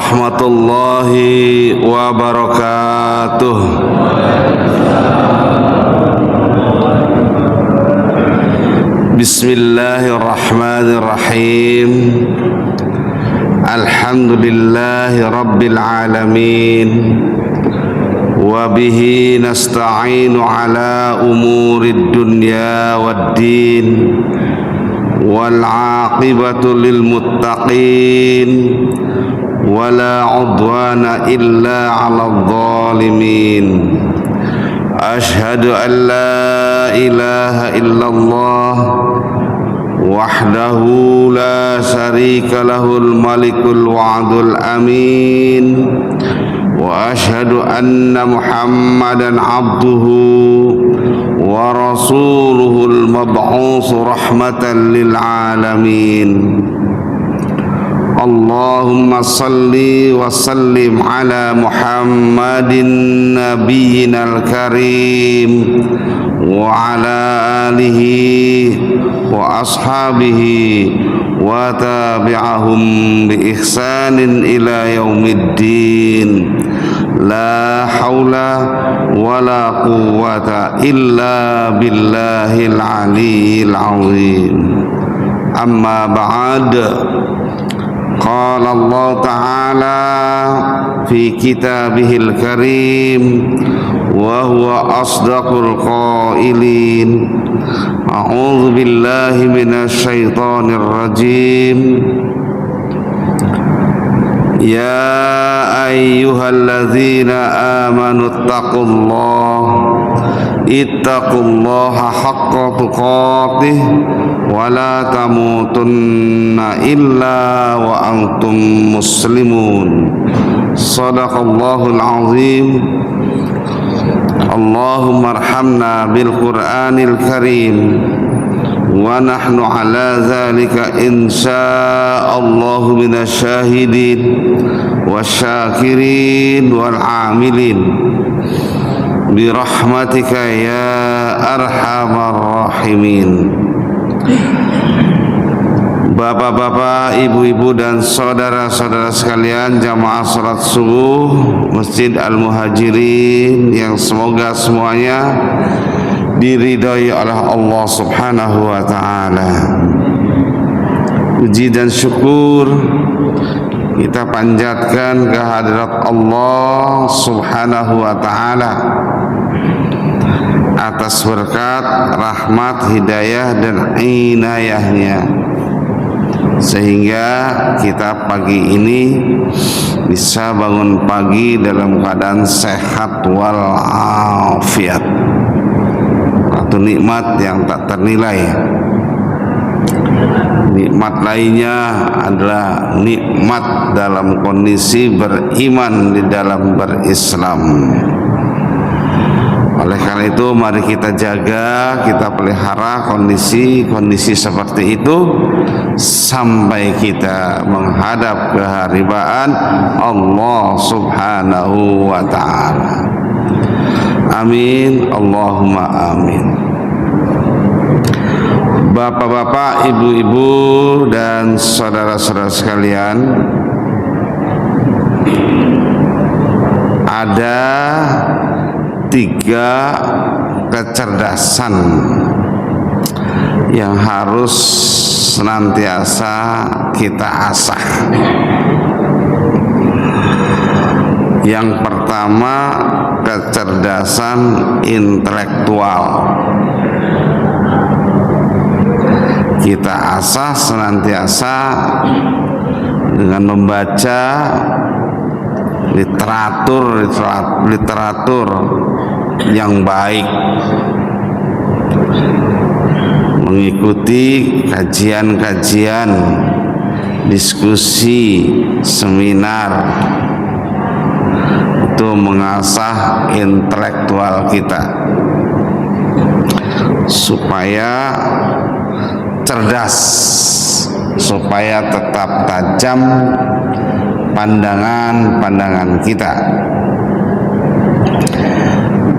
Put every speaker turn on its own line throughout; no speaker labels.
warahmatullahi wabarakatuh. Bismillahirrahmanirrahim. Alhamdulillahi rabbil alamin. Wabihi nasta'inu ala umurid dunya waddin. Wal aqibatu lil muttaqin. Wala udwana illa 'alal zalimin. Ashhadu an la ilaha illallah wahdahu la syarika lahul malikul wa'dul amin. Wa ashhadu anna Muhammadan abduhu wa rasuluhul mab'uts rahmatan lil alamin. Allahumma salli wa sallim ala Muhammadin nabiyyinal karim wa ala alihi wa ashabihi wa tabi'ahum bi ihsanin ila yaumiddin. La haula wa la quwwata illa billahil aliyyil azim. Amma ba'd. Qala Allah Ta'ala fi kitabihil karim wa huwa asdaqul qailin. A'udzu billahi minasy syaithanir rajim. Ya ayyuhalladzina amanu ittaqullaha haqqa tuqatih wa la tamutunna illa wa antum muslimun. Shadaqallahul azim. Allahumma arhamna bil Qur'anil karim wa nahnu ala zalika insyaallahu minasyahidin wasyakirin wal amilin bi rahmatika ya arhamar rahimin. Bapak-bapak, ibu-ibu dan saudara-saudara sekalian, jamaah salat subuh Masjid Al-Muhajirin yang semoga semuanya diridhai oleh Allah Subhanahu wa taala. Puji dan syukur kita panjatkan kehadirat Allah Subhanahu wa taala atas berkat, rahmat, hidayah dan inayahnya, sehingga kita pagi ini bisa bangun pagi dalam keadaan sehat walafiat. Satu nikmat yang tak ternilai. Nikmat lainnya adalah nikmat dalam kondisi beriman di dalam berislam. Oleh karena itu mari kita jaga, kita pelihara kondisi seperti itu sampai kita menghadap keharibaan Allah Subhanahu wa ta'ala. Amin, Allahumma amin. Bapak-bapak, ibu-ibu dan saudara-saudara sekalian, ada 3 kecerdasan yang harus senantiasa kita asah. Yang pertama, kecerdasan intelektual. Kita asah senantiasa dengan membaca literatur yang baik, mengikuti kajian-kajian, diskusi, seminar, itu mengasah intelektual kita supaya cerdas, supaya tetap tajam pandangan kita,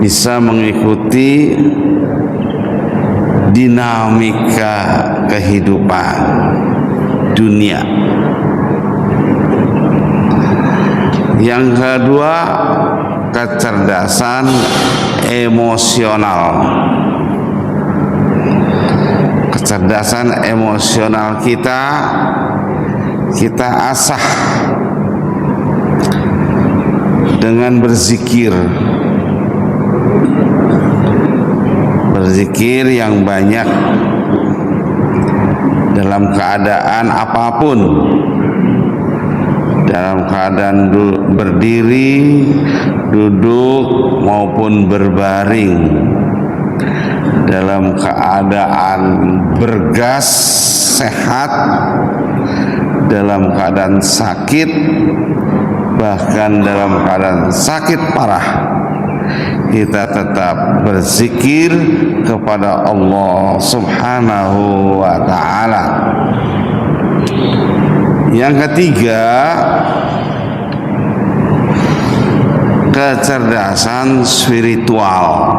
bisa mengikuti dinamika kehidupan dunia. Yang kedua, kecerdasan emosional. Kecerdasan emosional kita asah dengan berzikir yang banyak dalam keadaan apapun, dalam keadaan berdiri, duduk maupun berbaring, dalam keadaan bergas sehat, dalam keadaan sakit, bahkan dalam keadaan sakit parah, kita tetap berzikir kepada Allah Subhanahu wa ta'ala. Yang ketiga, kecerdasan spiritual.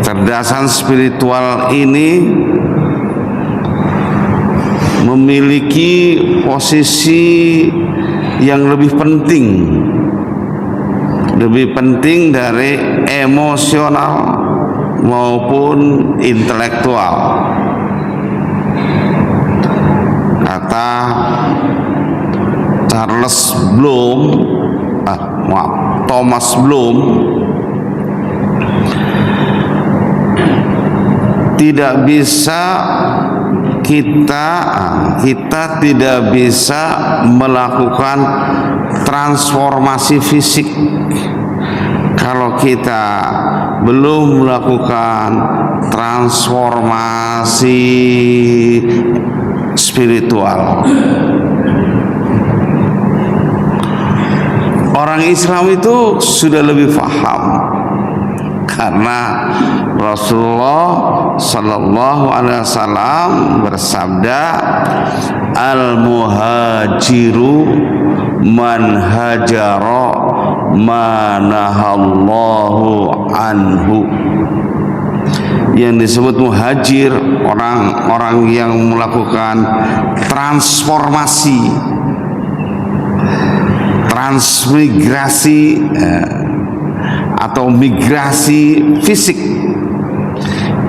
Kecerdasan spiritual ini memiliki posisi yang lebih penting dari emosional maupun intelektual. Kata Thomas Bloom, tidak bisa kita tidak bisa melakukan transformasi fisik kalau kita belum melakukan transformasi spiritual. Orang Islam itu sudah lebih paham karena Rasulullah Sallallahu Alaihi Wasallam bersabda, al-muhajiru man hajara ma nahallahu anhu. Yang disebut muhajir, orang-orang yang melakukan transformasi, transmigrasi atau migrasi fisik.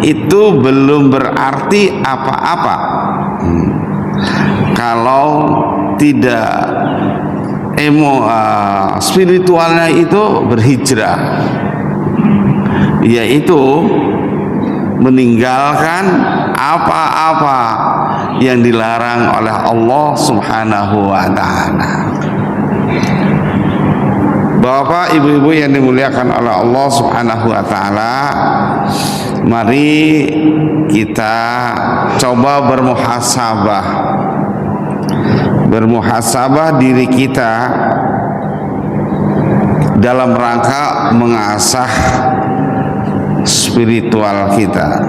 Itu belum berarti apa-apa kalau tidak spiritualnya itu berhijrah, yaitu meninggalkan apa-apa yang dilarang oleh Allah Subhanahu wa ta'ala. Bapak, ibu-ibu yang dimuliakan oleh Allah Subhanahu wa ta'ala, mari kita coba bermuhasabah diri kita dalam rangka mengasah spiritual kita.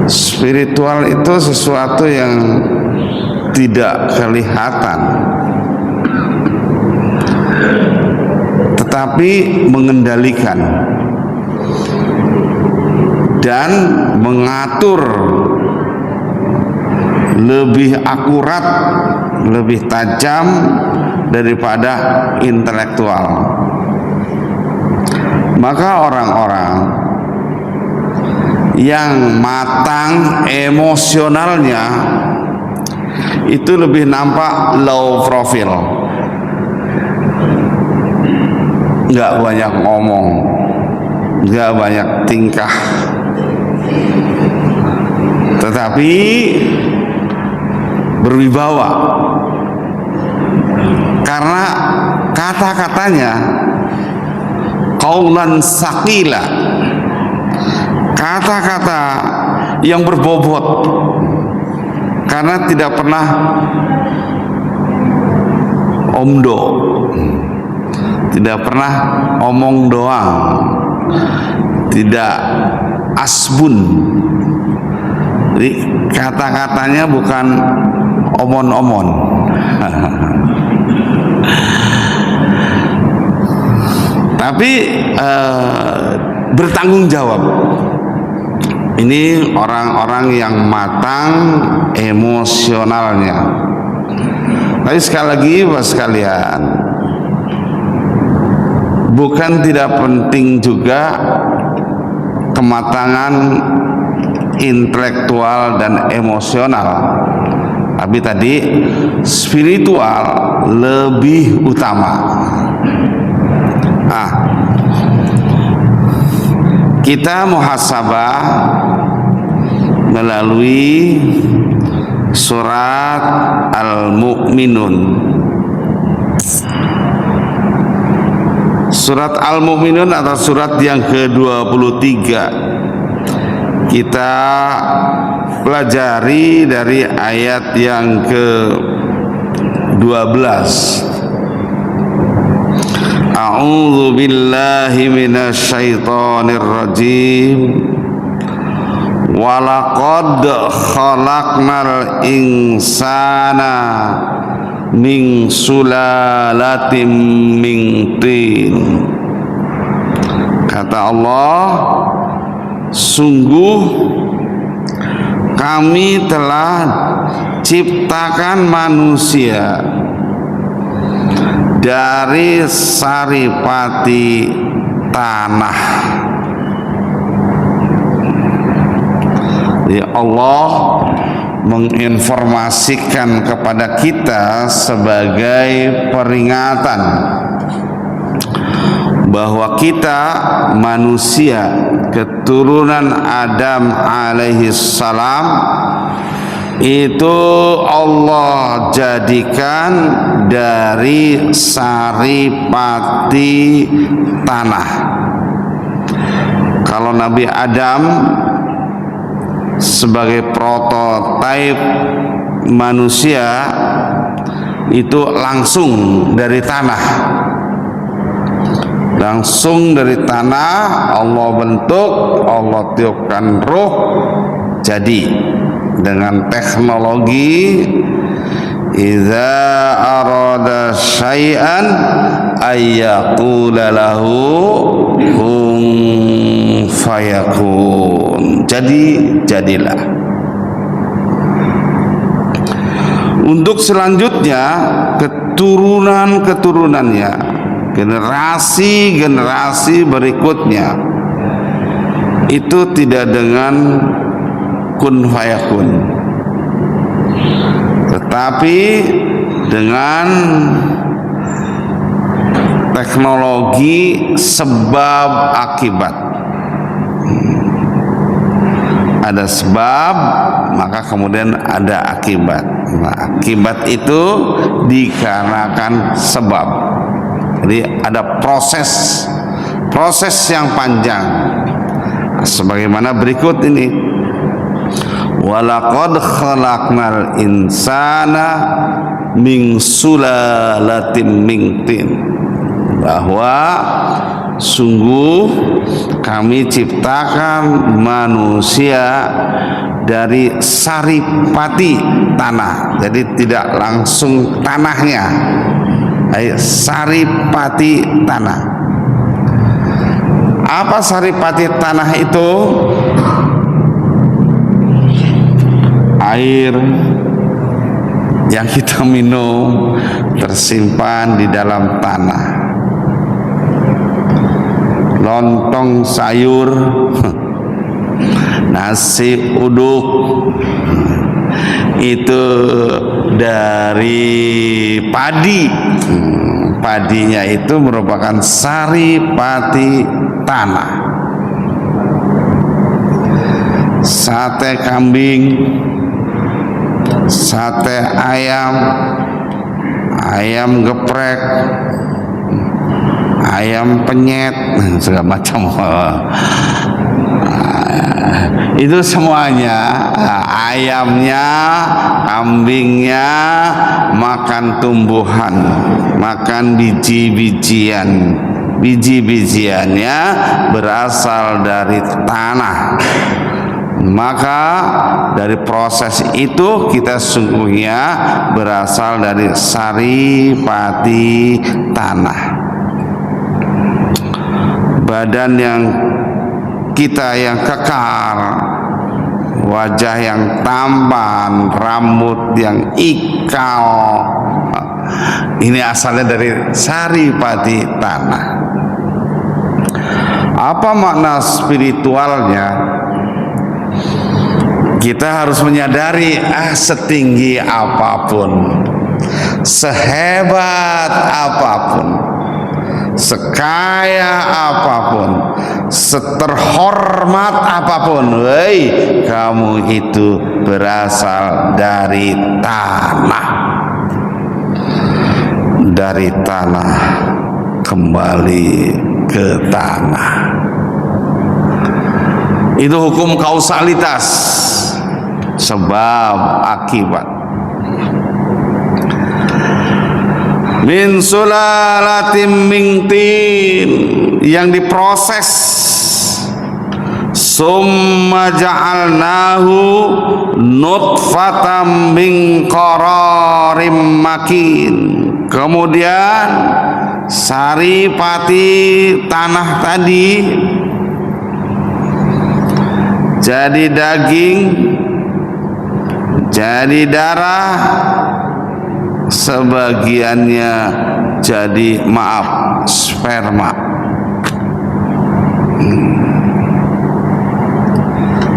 Spiritual itu sesuatu yang tidak kelihatan, tetapi mengendalikan dan mengatur lebih akurat, lebih tajam daripada intelektual. Maka orang-orang yang matang emosionalnya itu lebih nampak low profile, nggak banyak ngomong, nggak banyak tingkah, tetapi berwibawa karena kata-katanya qaulan saqila, kata-kata yang berbobot, karena tidak pernah omdo, tidak pernah omong doang, tidak asbun. Jadi kata-katanya bukan omon-omon. Tapi bertanggung jawab. Ini orang-orang yang matang emosionalnya. Tapi sekali lagi Bapak sekalian, bukan tidak penting juga kematangan intelektual dan emosional, tapi tadi spiritual lebih utama. Kita muhasabah melalui surat Al-Mu'minun. Surat Al-Mu'minun atau surat yang ke-23. Kita pelajari dari ayat yang ke-12. A'udzu billahi minasyaitonir rajim. Walaqad khalaqnal insana min sulalatin min tin. Kata Allah, sungguh kami telah ciptakan manusia dari saripati tanah. Ya Allah menginformasikan kepada kita sebagai peringatan bahwa kita manusia keturunan Adam alaihi salam itu Allah jadikan dari saripati tanah. Kalau Nabi Adam sebagai prototipe manusia itu langsung dari tanah, Allah bentuk, Allah tiupkan ruh, jadi dengan teknologi idza arada syai'an ayyaqula lahu kun fayakun. Jadilah. Untuk selanjutnya keturunan-keturunannya, generasi-generasi berikutnya itu tidak dengan kun fayakun, tetapi dengan teknologi sebab akibat. Ada sebab, maka kemudian ada akibat. Nah, akibat itu dikarenakan sebab. Jadi ada proses yang panjang. Sebagaimana berikut ini. Walaqad khalaqnal insana min sulalatin min tin. Bahwa sungguh kami ciptakan manusia dari saripati tanah. Jadi tidak langsung tanahnya, saripati tanah. Apa saripati tanah itu? Air yang kita minum tersimpan di dalam tanah. Lontong sayur, nasi uduk, itu dari padi. Padinya itu merupakan saripati tanah. Sate kambing, sate ayam, ayam geprek, ayam penyet, segala macam. Itu semuanya, ayamnya, kambingnya makan tumbuhan, makan biji-bijian. Biji-bijiannya berasal dari tanah. Maka dari proses itu kita sungguhnya berasal dari saripati tanah. Badan yang kita yang kekar, wajah yang tampan, rambut yang ikal. Ini asalnya dari saripati tanah. Apa makna spiritualnya? Kita harus menyadari, setinggi apapun, sehebat apapun, sekaya apapun, seterhormat apapun, kamu itu berasal dari tanah. Dari tanah kembali ke tanah. Itu hukum kausalitas, sebab akibat. Min sulalatin min tin, yang diproses, summa ja'alnahu nutfatam min qararim makin. Kemudian saripati tanah tadi jadi daging, jadi darah, sebagiannya jadi sperma.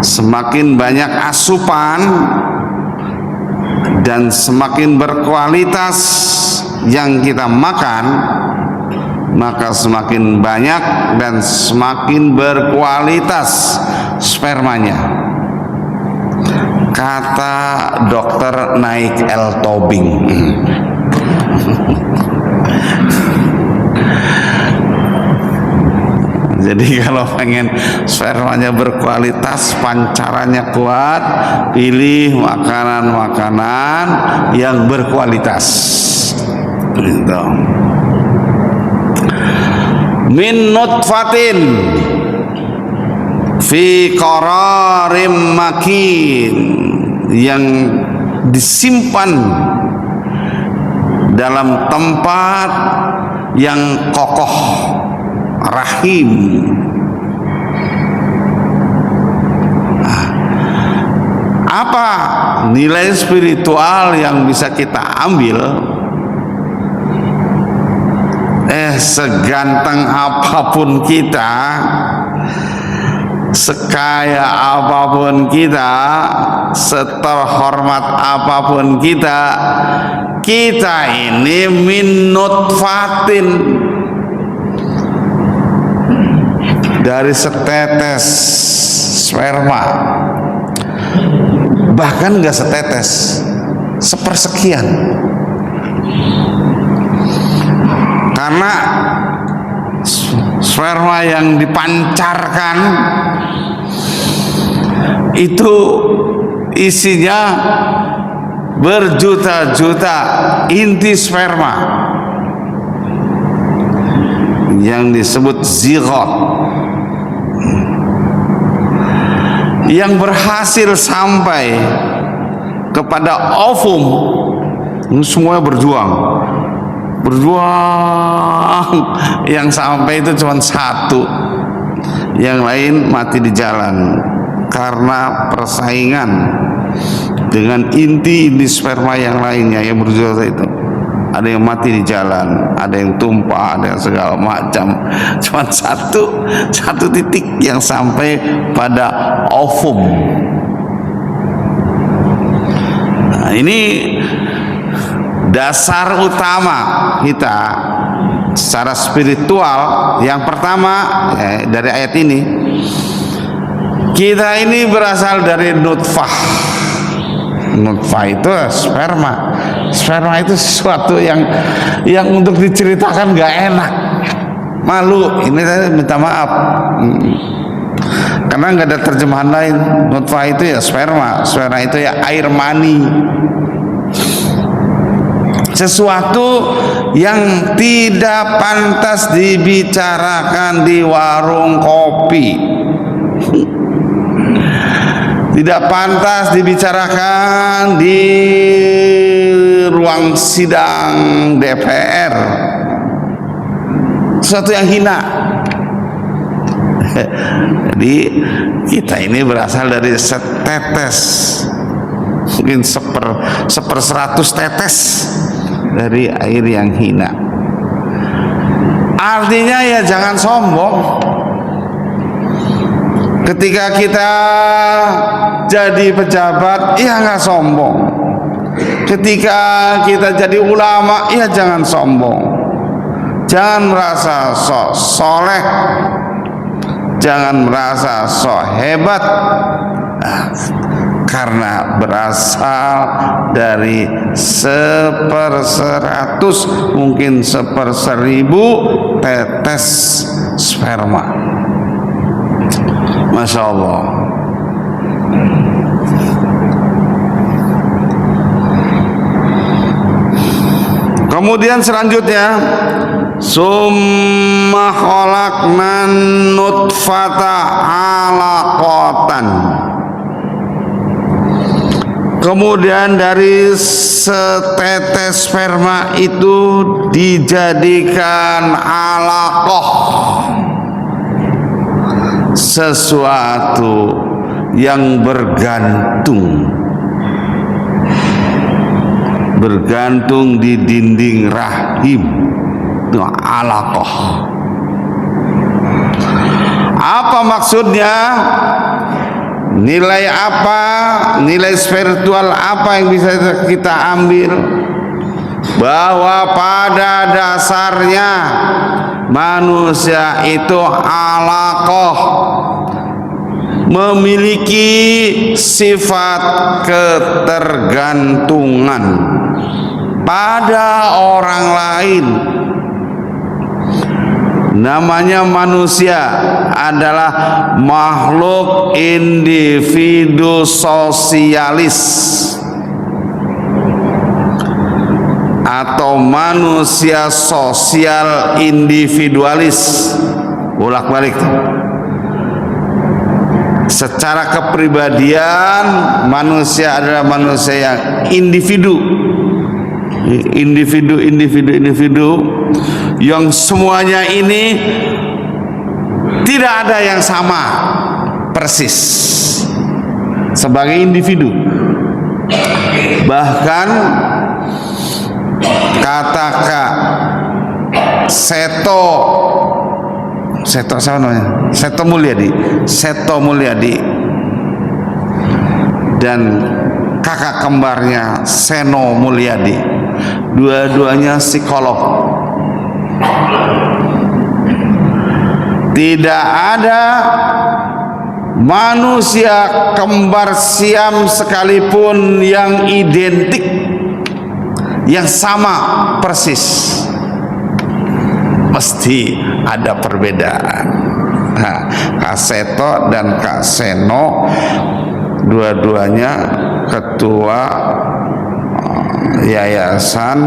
Semakin banyak asupan dan semakin berkualitas yang kita makan, maka semakin banyak dan semakin berkualitas spermanya. Kata dokter naik L-tobing. Jadi kalau pengen spermanya berkualitas, pancarannya kuat, pilih makanan-makanan yang berkualitas. Gitu. Min nutfatin fi qararim makin, yang disimpan dalam tempat yang kokoh, rahim. Apa nilai spiritual yang bisa kita ambil? Seganteng apapun kita, sekaya apapun kita, seterhormat apapun kita, kita ini min nutfatin, dari setetes sperma, bahkan gak setetes, sepersekian. Karena sperma yang dipancarkan itu isinya berjuta-juta inti sperma yang disebut zigot, yang berhasil sampai kepada ovum. Semuanya berjuang, yang sampai itu cuma satu, yang lain mati di jalan karena persaingan dengan inti sperma yang lainnya yang berjuta itu. Ada yang mati di jalan, ada yang tumpah, ada yang segala macam. Cuma satu titik yang sampai pada ovum. Nah, ini dasar utama kita secara spiritual. Yang pertama, dari ayat ini, kita ini berasal dari nutfah. Nutfah itu sperma. Sperma itu sesuatu yang untuk diceritakan gak enak, malu. Ini saya minta maaf, karena nggak ada terjemahan lain. Nutfah itu ya sperma. Sperma itu ya air mani. Sesuatu yang tidak pantas dibicarakan di warung kopi, tidak pantas dibicarakan di ruang sidang DPR. Sesuatu yang hina. Jadi kita ini berasal dari setetes, mungkin seper 100 tetes dari air yang hina. Artinya ya jangan sombong. Ketika kita jadi pejabat, ya nggak sombong. Ketika kita jadi ulama, ya jangan sombong. Jangan merasa sok soleh, jangan merasa sok hebat, karena berasal dari 1/100, mungkin 1/1000 tetes sperma. Masya Allah. Kemudian selanjutnya, summa khalaqnan nutfata alaqatan. Kemudian dari setetes sperma itu dijadikan alaqah, sesuatu yang bergantung di dinding rahim. Itu alaqah. Apa maksudnya? Nilai apa, nilai spiritual apa yang bisa kita ambil? Bahwa pada dasarnya manusia itu alaqah, memiliki sifat ketergantungan pada orang lain. Namanya manusia adalah makhluk individu sosialis atau manusia sosial individualis. Bolak-balik. Secara kepribadian manusia adalah manusia yang individu yang semuanya ini tidak ada yang sama persis sebagai individu. Bahkan kata Kak Seto siapa namanya? Seto Mulyadi dan kakak kembarnya Seno Mulyadi, dua-duanya psikolog. Tidak ada manusia kembar siam sekalipun yang identik, yang sama persis. Mesti ada perbedaan. Nah, Kak Seto dan Kak Seno dua-duanya ketua Yayasan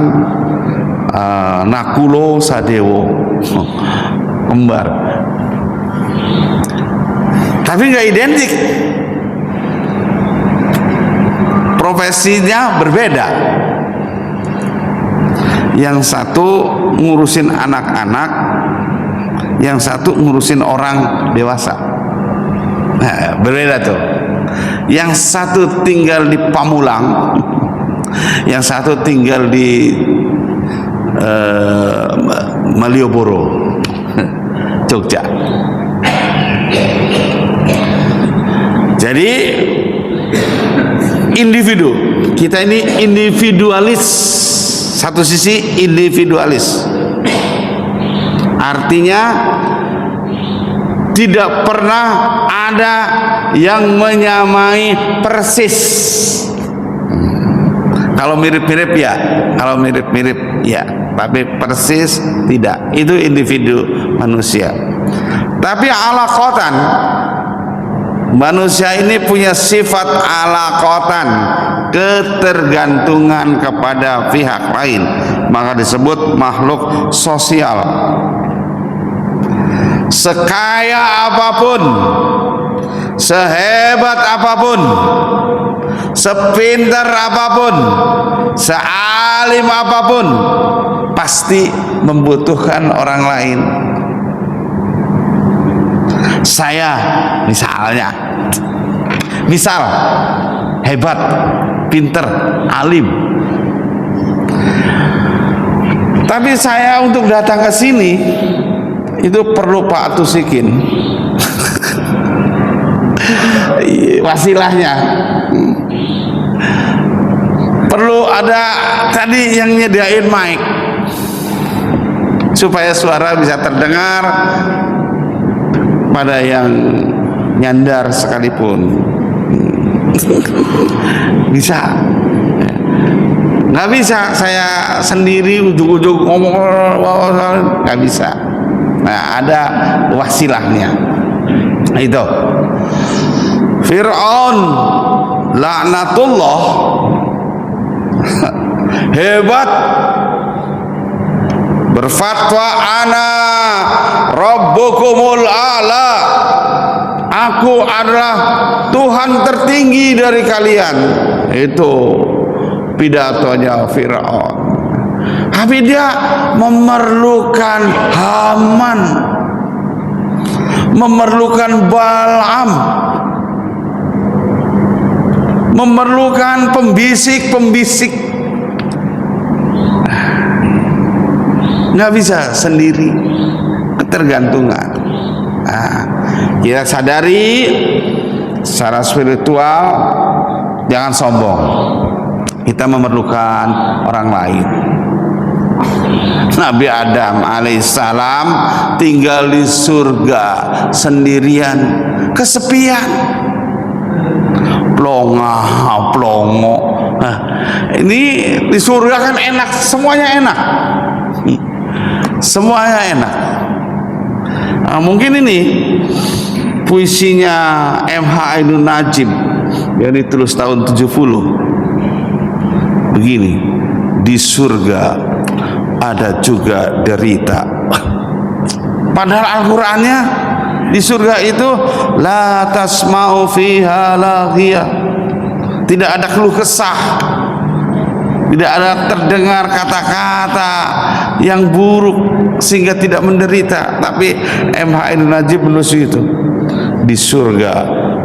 Nakulo Sadewo, kembar. Tapi nggak identik, profesinya berbeda. Yang satu ngurusin anak-anak, yang satu ngurusin orang dewasa. Nah, berbeda tuh. Yang satu tinggal di Pamulang, yang satu tinggal di Malioboro, Jogja. Jadi individu, kita ini individualis. Satu sisi individualis, artinya tidak pernah ada yang menyamai persis. Kalau mirip-mirip ya, tapi persis tidak. Itu individu manusia. Tapi alaqatan, manusia ini punya sifat alaqatan, ketergantungan kepada pihak lain, maka disebut makhluk sosial. Sekaya apapun, sehebat apapun, sepintar apapun, sealim apapun, pasti membutuhkan orang lain. Saya misalnya, hebat, pinter, alim, tapi saya untuk datang ke sini itu perlu Pak Tusikin wasilahnya, perlu ada tadi yang nyediain mic supaya suara bisa terdengar pada yang nyandar sekalipun. Bisa, nggak bisa saya sendiri ujuk-ujuk ngomong, nggak bisa. Nah, ada wasilahnya. Itu Fir'aun laknatullah hebat, berfatwa ana rabbukumul a'la, aku adalah Tuhan tertinggi dari kalian. Itu pidatonya Fir'aun. Tapi dia memerlukan Haman, memerlukan Balaam, memerlukan pembisik-pembisik. Nggak bisa sendiri, ketergantungan. Nah, kita sadari secara spiritual, jangan sombong. Kita memerlukan orang lain. Nabi Adam alaihissalam tinggal di surga sendirian, kesepian, plongo. Nah, ini di surga kan enak, semuanya enak. Semuanya enak. Nah, mungkin ini puisinya M.H. Ainun Najib yang ditulis tahun 70. Begini, di surga ada juga derita. Padahal Al-Qur'annya di surga itu la tasma'u fiha laghiyah, tidak ada keluh kesah, tidak ada terdengar kata-kata yang buruk sehingga tidak menderita. Tapi M.H. Ainun Najib menulis itu, di surga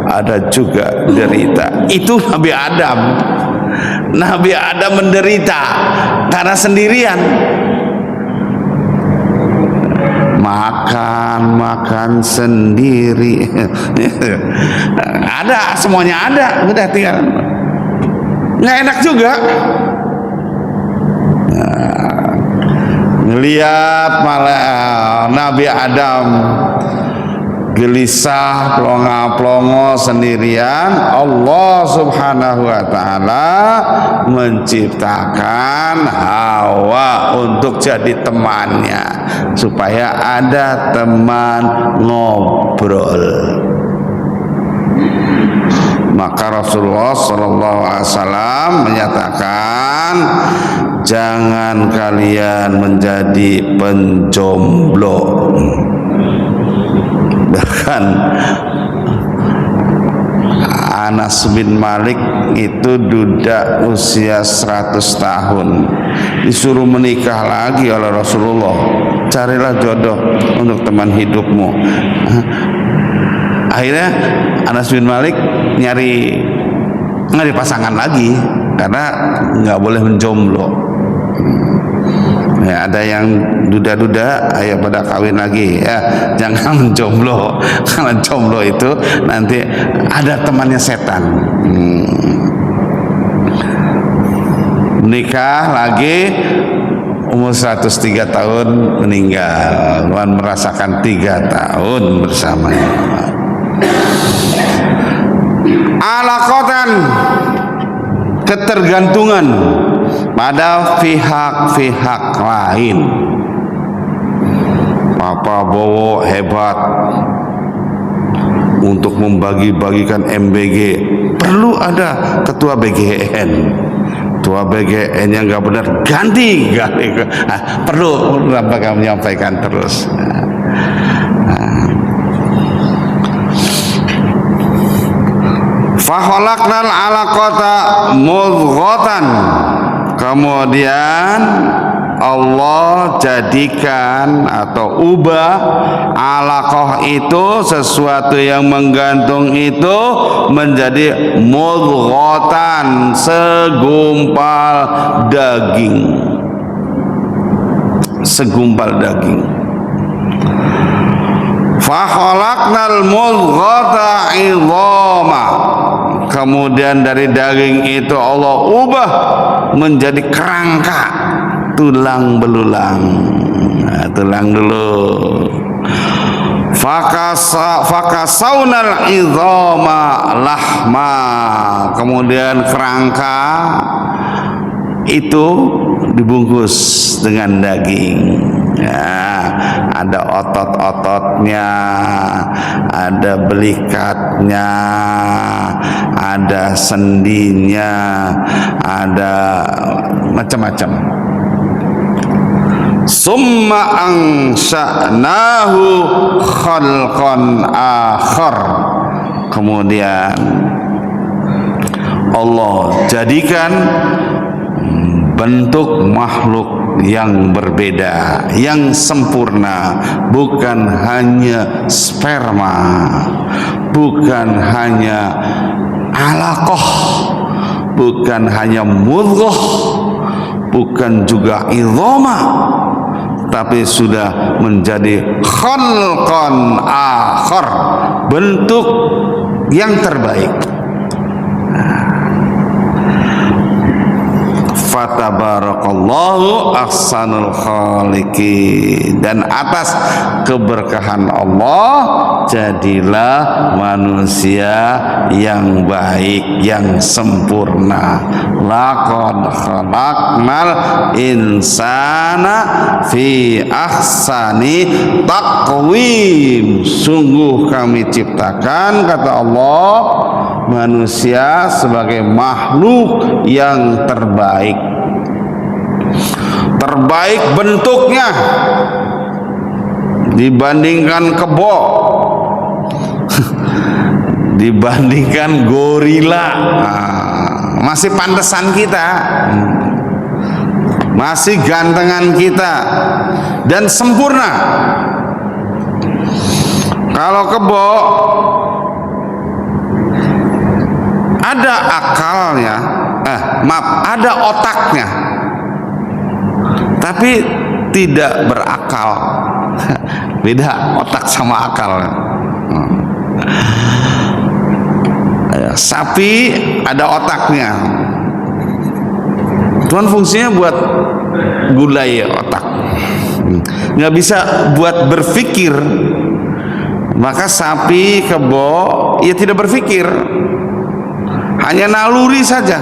ada juga derita. Itu Nabi Adam. Nabi Adam menderita karena sendirian, makan sendiri. Ada, semuanya ada, udah tinggal. Nggak enak juga. Ngelihat malah Nabi Adam gelisah, plongo sendirian, Allah subhanahu wa ta'ala menciptakan Hawa untuk jadi temannya, supaya ada teman ngobrol. Maka Rasulullah SAW menyatakan, jangan kalian menjadi penjomblo. Bahkan Anas bin Malik itu duda usia 100 tahun disuruh menikah lagi oleh Rasulullah. Carilah jodoh untuk teman hidupmu. Akhirnya Anas bin Malik nyari pasangan lagi karena nggak boleh menjomblo. Ya, ada yang duda-duda, ayo pada kawin lagi ya, jangan menjomblo. Karena jomblo itu nanti ada temannya setan. Menikah lagi umur 103 tahun meninggal, Tuhan merasakan 3 tahun bersamanya. Alaqatan, ketergantungan pada pihak-pihak lain. Papa Bowo hebat untuk membagi-bagikan MBG, perlu ada ketua BGN. Ketua BGN yang nggak benar ganti. Perlu Bapak menyampaikan terus. Faholaknal alaqata mudghatan, kemudian Allah jadikan atau ubah alaqah itu, sesuatu yang menggantung itu, menjadi mudghatan, segumpal daging. Segumpal daging. Fa khalaqnal mudghata 'idhama. Kemudian dari daging itu Allah ubah menjadi kerangka, tulang belulang. Nah, tulang dulu. Fakasaunal 'idhama lahma. Kemudian kerangka itu dibungkus dengan daging. Ya, ada otot-ototnya, ada belikatnya, ada sendinya, ada macam-macam. Summa ansha'nahu khalqan akhar. Kemudian Allah jadikan bentuk makhluk yang berbeda, yang sempurna, bukan hanya sperma, bukan hanya alaqah, bukan hanya mudghah, bukan juga idhama, tapi sudah menjadi khalqan akhar, bentuk yang terbaik. Fatabarakallahu ahsanul khaliqin. Dan atas keberkahan Allah jadilah manusia yang baik, yang sempurna. Laqad khalaqnal insana fi ahsani taqwim. Sungguh kami ciptakan, kata Allah, manusia sebagai makhluk yang terbaik. Terbaik bentuknya dibandingkan kebo, dibandingkan gorila. Masih pantesan kita, masih gantengan kita, dan sempurna. Kalau kebo ada akalnya, ada otaknya, tapi tidak berakal. Beda otak sama akal. Sapi ada otaknya, Tuhan fungsinya buat gulai otak, nggak bisa buat berpikir. Maka sapi, kebo, ya tidak berpikir, hanya naluri saja.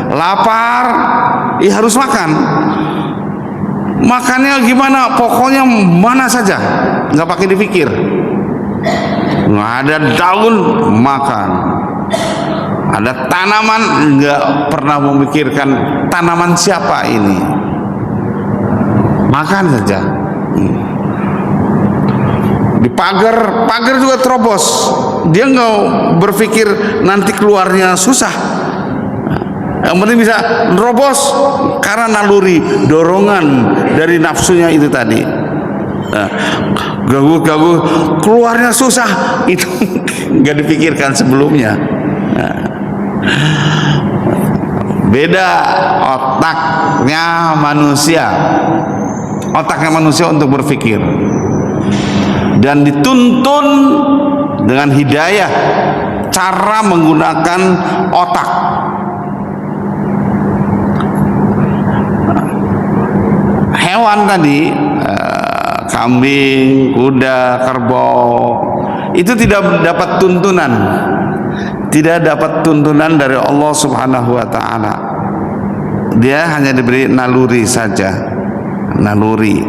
Lapar, ya harus makan. Makannya gimana? Pokoknya mana saja, nggak pakai dipikir. Nggak ada daun, makan. Ada tanaman, nggak pernah memikirkan tanaman siapa ini, makan saja. Di pagar juga terobos, dia nggak berpikir nanti keluarnya susah. Yang penting bisa nerobos karena naluri, dorongan dari nafsunya itu tadi. Ganggu keluarnya susah, itu nggak dipikirkan sebelumnya. Beda otaknya manusia. Otaknya manusia untuk berpikir dan dituntun dengan hidayah cara menggunakan otak. Hewan tadi, kambing, kuda, kerbau, itu tidak dapat tuntunan, tidak dapat tuntunan dari Allah Subhanahu wa ta'ala. Dia hanya diberi naluri saja, naluri.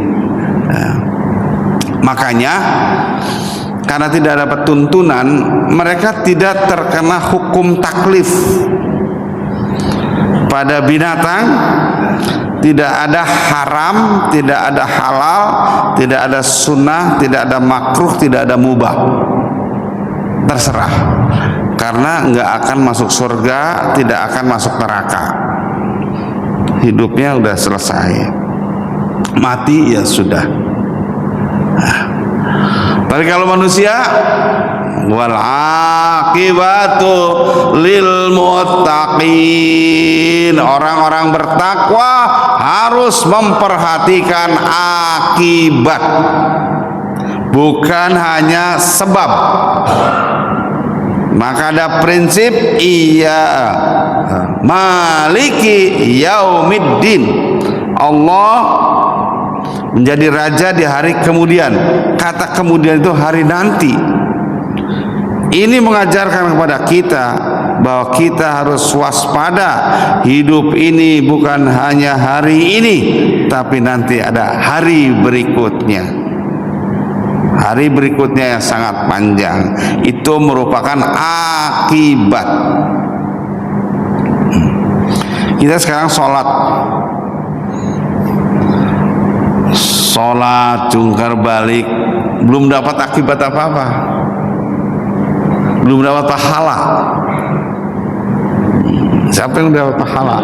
Makanya karena tidak dapat tuntunan, mereka tidak terkena hukum taklif. Pada binatang tidak ada haram, tidak ada halal, tidak ada sunnah, tidak ada makruh, tidak ada mubah. Terserah, karena nggak akan masuk surga, tidak akan masuk neraka. Hidupnya udah selesai. mati ya sudah. Tapi kalau manusia, wal aqibatu lil muttaqin, orang-orang bertakwa harus memperhatikan akibat, bukan hanya sebab. Maka ada prinsip maliki yaumiddin, Allah menjadi raja di hari kemudian. Kata kemudian itu hari nanti. Ini mengajarkan kepada kita bahwa kita harus waspada. Hidup ini bukan hanya hari ini, tapi nanti ada hari berikutnya. Hari berikutnya yang sangat panjang. Itu merupakan akibat. Kita sekarang sholat jungkar balik, belum dapat akibat apa-apa, belum dapat pahala. Siapa yang dapat pahala?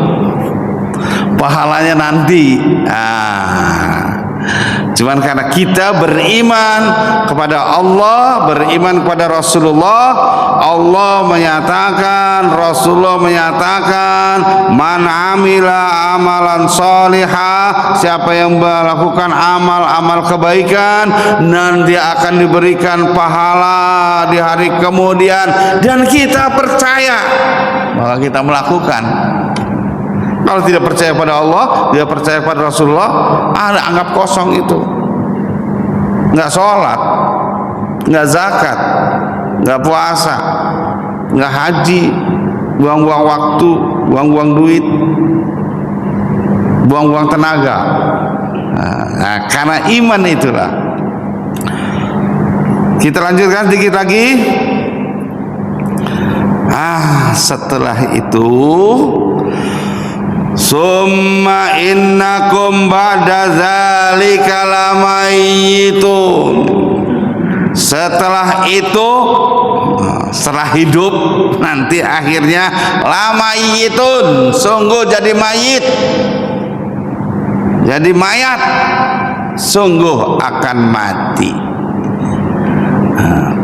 Pahalanya nanti. Cuman karena kita beriman kepada Allah, beriman kepada Rasulullah, Allah menyatakan, Rasulullah menyatakan, man amila amalan solihah, siapa yang melakukan amal-amal kebaikan nanti akan diberikan pahala di hari kemudian. Dan kita percaya bahwa kita melakukan. Kalau tidak percaya pada Allah, tidak percaya pada Rasulullah, anggap kosong itu. Nggak sholat, nggak zakat, nggak puasa, nggak haji, buang-buang waktu, buang-buang duit, buang-buang tenaga. Nah, karena iman itulah. Kita lanjutkan sedikit lagi. Setelah itu, summa innakum ba'da dzalika lamayitun. Setelah itu, setelah hidup nanti akhirnya lamayitun, sungguh jadi mayit, jadi mayat, sungguh akan mati.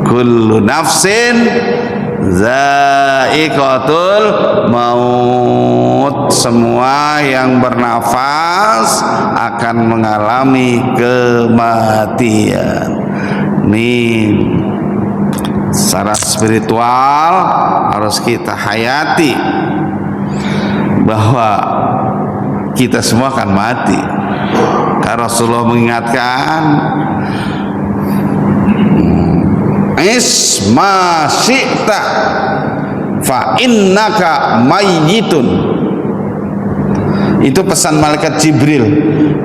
Kullu nafsin za'iqatul maut, semua yang bernafas akan mengalami kematian. Nih, secara spiritual harus kita hayati bahwa kita semua akan mati. Karena Rasulullah mengingatkan, isma syi'ta fa innaka mayyitun. Itu pesan malaikat Jibril.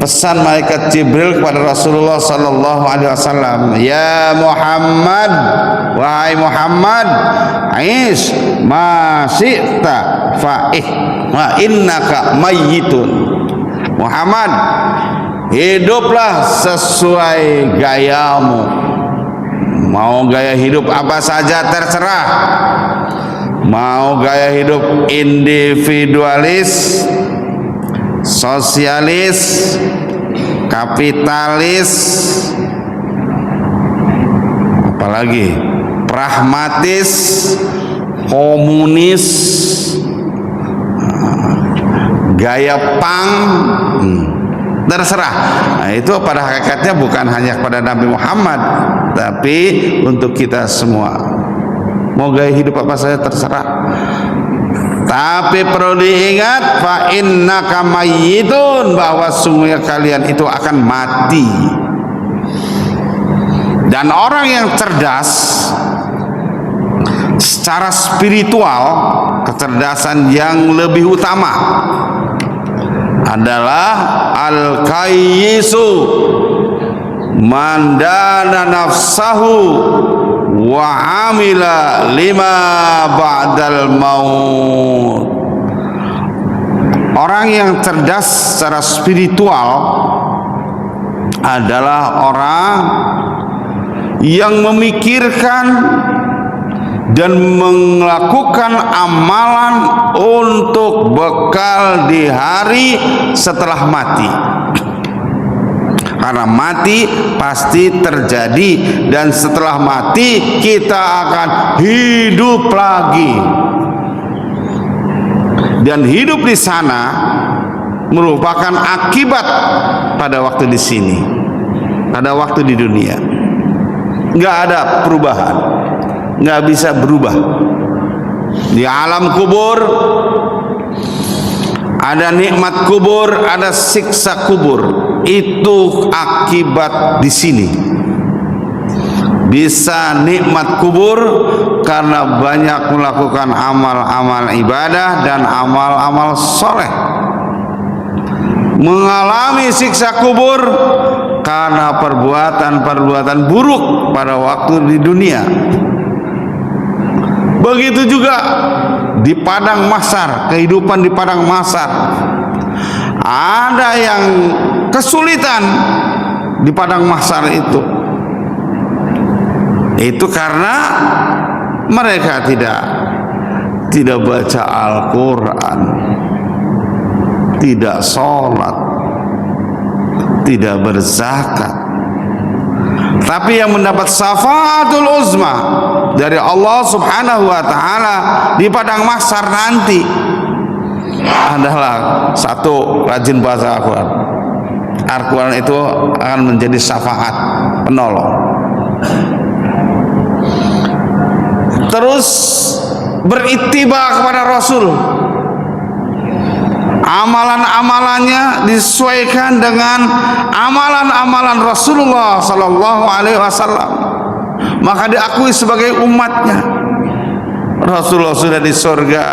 Pesan malaikat Jibril kepada Rasulullah sallallahu alaihi wasallam, ya Muhammad, wahai Muhammad, is ma syi'ta fa innaka mayyitun. Muhammad, hiduplah sesuai gayamu. Mau gaya hidup apa saja terserah. Mau gaya hidup individualis, sosialis, kapitalis, apalagi pragmatis, komunis, gaya punk, terserah. Nah, itu pada hakikatnya bukan hanya kepada Nabi Muhammad, tapi untuk kita semua. Mau gaya hidup apa saja terserah. Tapi perlu diingat, fa innaka mayyitun, bahwa sungguhnya kalian itu akan mati. Dan orang yang cerdas secara spiritual, kecerdasan yang lebih utama adalah al-kayyisu man dana nafsahu wa amila lima ba'dal maut. Orang yang cerdas secara spiritual adalah orang yang memikirkan dan melakukan amalan untuk bekal di hari setelah mati. Karena mati pasti terjadi, dan setelah mati kita akan hidup lagi. Dan hidup di sana merupakan akibat pada waktu di sini, pada waktu di dunia. Nggak ada perubahan, nggak bisa berubah. Di alam kubur ada nikmat kubur, ada siksa kubur. Itu akibat di sini. Bisa nikmat kubur karena banyak melakukan amal-amal ibadah dan amal-amal soleh. Mengalami siksa kubur karena perbuatan-perbuatan buruk pada waktu di dunia. Begitu juga di padang mahsyar, kehidupan di padang mahsyar. Ada yang kesulitan di padang mahsyar itu karena mereka tidak baca Al-Quran, tidak sholat, tidak berzakat. Tapi yang mendapat syafaatul uzma dari Allah Subhanahu wa taala di padang mahsyar nanti adalah satu, rajin baca Al-Quran. Al-Quran itu akan menjadi syafaat penolong. Terus berittiba kepada Rasul. Amalan-amalannya disesuaikan dengan amalan-amalan Rasulullah Sallallahu Alaihi Wasallam, maka diakui sebagai umatnya. Rasulullah sudah di surga,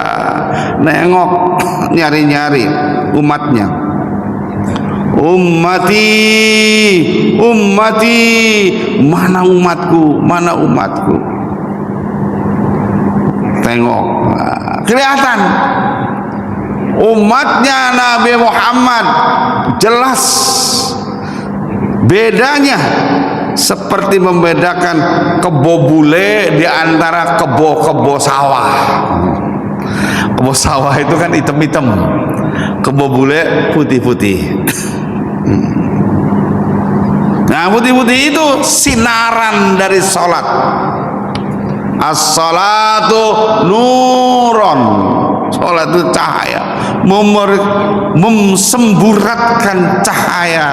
nengok nyari-nyari umatnya. Ummati, ummati, mana umatku, mana umatku. Tengok, kelihatan umatnya Nabi Muhammad jelas bedanya, seperti membedakan kebo bule di antara kebo sawah. Kebo sawah itu kan hitam-hitam, kebo bule putih-putih. Nah, putih-putih itu sinaran dari sholat. As-salatu nuron. Sholat itu cahaya, memsemburatkan cahaya,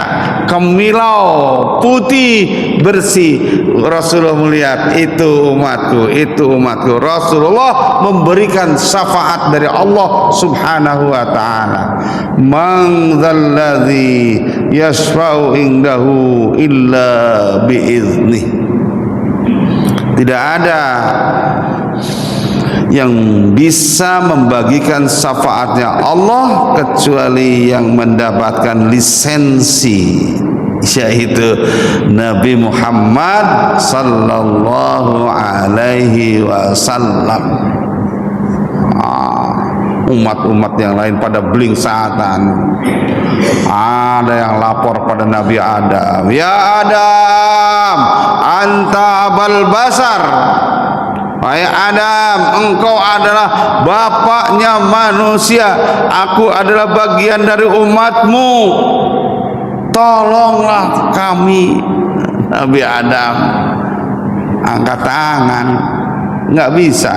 kemilau, putih, bersih. Rasulullah melihat itu umatku, itu umatku. Rasulullah memberikan syafaat dari Allah Subhanahu wa ta'ala. Man dzalladzi yashfa'u indahu illa biiznih. Tidak ada yang bisa membagikan syafaatnya Allah kecuali yang mendapatkan lisensi, yaitu Nabi Muhammad sallallahu alaihi wasallam. Umat-umat yang lain pada belingsatan. Ada yang lapor pada Nabi Adam, ya Adam, anta abal basar. Wahai Adam, engkau adalah bapaknya manusia, aku adalah bagian dari umatmu, tolonglah kami. Nabi Adam angkat tangan, nggak bisa.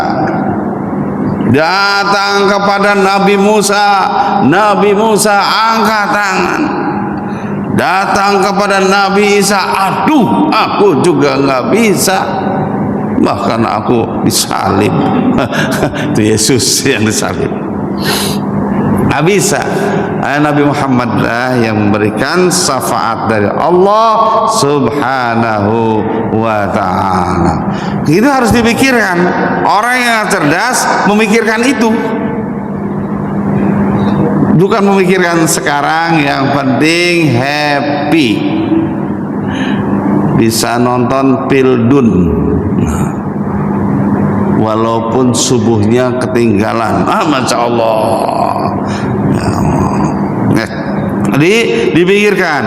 Datang kepada Nabi Musa, Nabi Musa angkat tangan. Datang kepada Nabi Isa, aduh, aku juga nggak bisa, bahkan aku disalib. Itu Yesus yang disalib, nggak bisa. Nabi Muhammad lah yang memberikan syafaat dari Allah Subhanahu wa ta'ala. Itu harus dipikirkan. Orang yang cerdas memikirkan itu, bukan memikirkan sekarang. Yang penting happy, bisa nonton Pildun walaupun subuhnya ketinggalan. Masya Allah. Ya Allah. Jadi dipikirkan,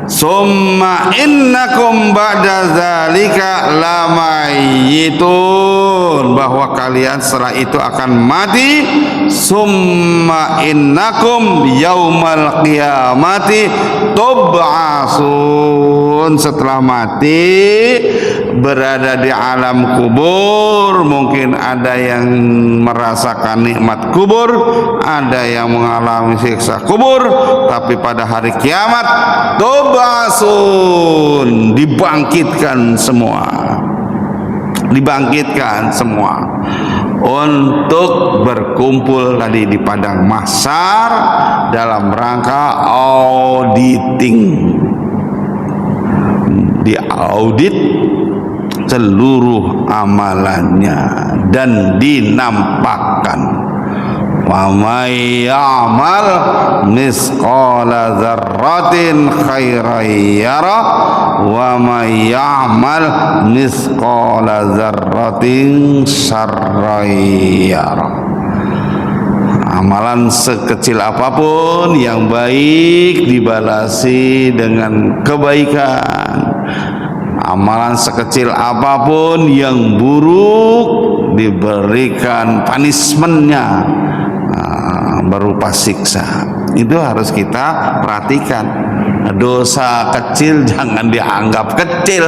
summa innakum ba'da zalika lamayitun, bahwa kalian setelah itu akan mati. Summa innakum yaumal qiyamati tub'asun, setelah mati berada di alam kubur. Mungkin ada yang merasakan nikmat kubur, ada yang mengalami siksa kubur, tapi pada hari kiamat tub'asun, dibangkitkan semua, dibangkitkan semua untuk berkumpul tadi di padang mahsyar dalam rangka auditing, diaudit seluruh amalannya dan dinampakkan. Wa may ya'mal misqala dzarratin khairan yara wa may ya'mal misqala dzarratin syarran yara. Amalan sekecil apapun yang baik dibalasi dengan kebaikan. Amalan sekecil apapun yang buruk diberikan punishmentnya berupa siksa. Itu harus kita perhatikan. Dosa kecil jangan dianggap kecil.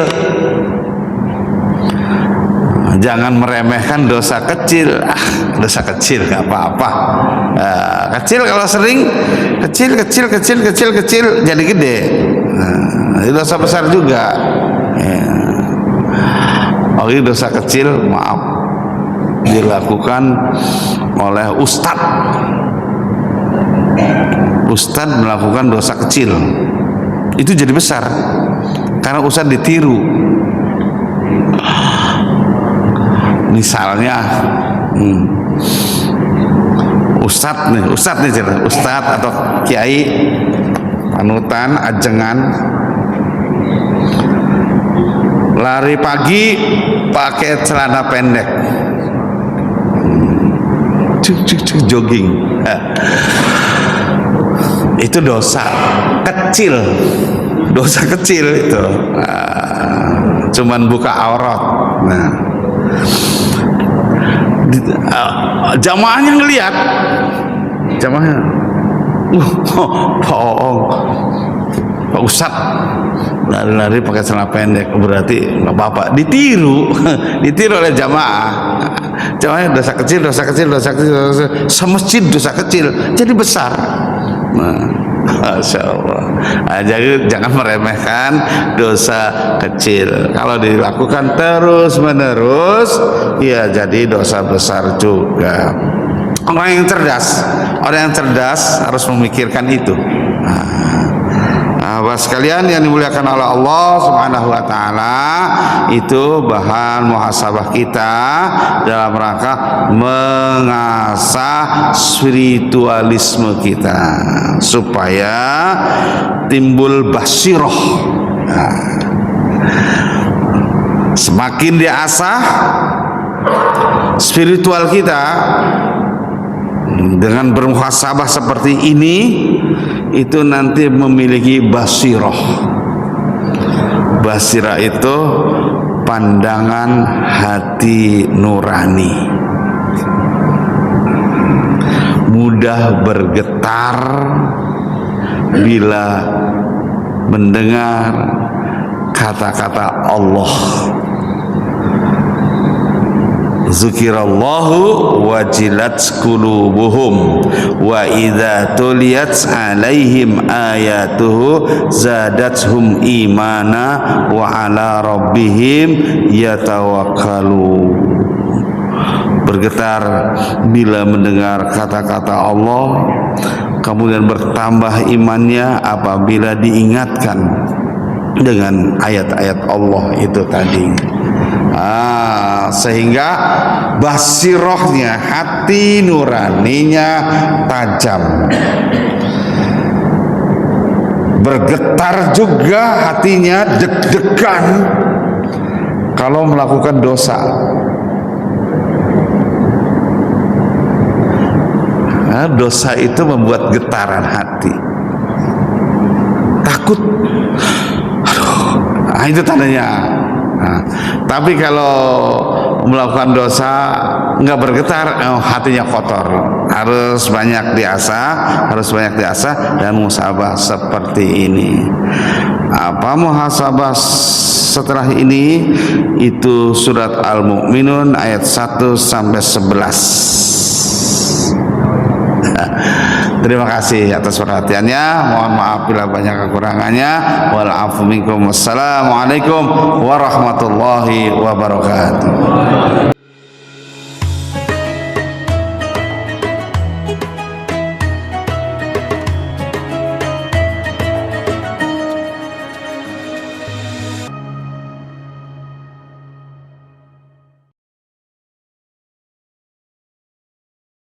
Jangan meremehkan dosa kecil. Dosa kecil gak apa-apa. Kecil kalau sering kecil jadi gede. Itu dosa besar juga. Ini dosa kecil, maaf, dilakukan oleh Ustadz melakukan dosa kecil, itu jadi besar karena Ustadz ditiru. Misalnya Ustadz nih Ustadz atau kiai panutan ajengan lari pagi pakai celana pendek, jogging. Itu dosa kecil itu. Cuman buka aurat. Jamaahnya ngelihat, jamaahnya Pak Ustadz lari-lari pakai celana pendek, berarti nggak apa-apa, ditiru oleh jamaah. Jamaahnya dosa kecil, semasjid dosa kecil jadi besar. Masya Allah. Jadi jangan meremehkan dosa kecil. Kalau dilakukan terus menerus, ya jadi dosa besar juga. Orang yang cerdas harus memikirkan itu. Bapak sekalian yang dimuliakan oleh Allah Subhanahu wa taala, itu bahan muhasabah kita dalam rangka mengasah spiritualisme kita supaya timbul basirah. Semakin diasah spiritual kita dengan bermuhasabah seperti ini, itu nanti memiliki basirah. Basirah itu pandangan hati nurani, mudah bergetar bila mendengar kata-kata Allah. Zukirallahu wajilat qulubuhum wa idza tuliyat alaihim ayatuhu zadatuhum imana wa ala rabbihim yatawakkalu. Bergetar bila mendengar kata-kata Allah, kemudian bertambah imannya apabila diingatkan dengan ayat-ayat Allah itu tadi. Sehingga basirohnya, hati nuraninya tajam, bergetar juga hatinya, deg-degan kalau melakukan dosa. Dosa itu membuat getaran hati, takut. Nah, itu tandanya. Nah, tapi kalau melakukan dosa nggak bergetar, hatinya kotor. Harus banyak diasah dan muhasabah seperti ini. Apa muhasabah setelah ini? Itu surat Al-Mu'minun ayat 1 sampai 11. Terima kasih atas perhatiannya. Mohon maaf bila banyak kekurangannya. Wal-afu minkum. Wassalamualaikum warahmatullahi wabarakatuh.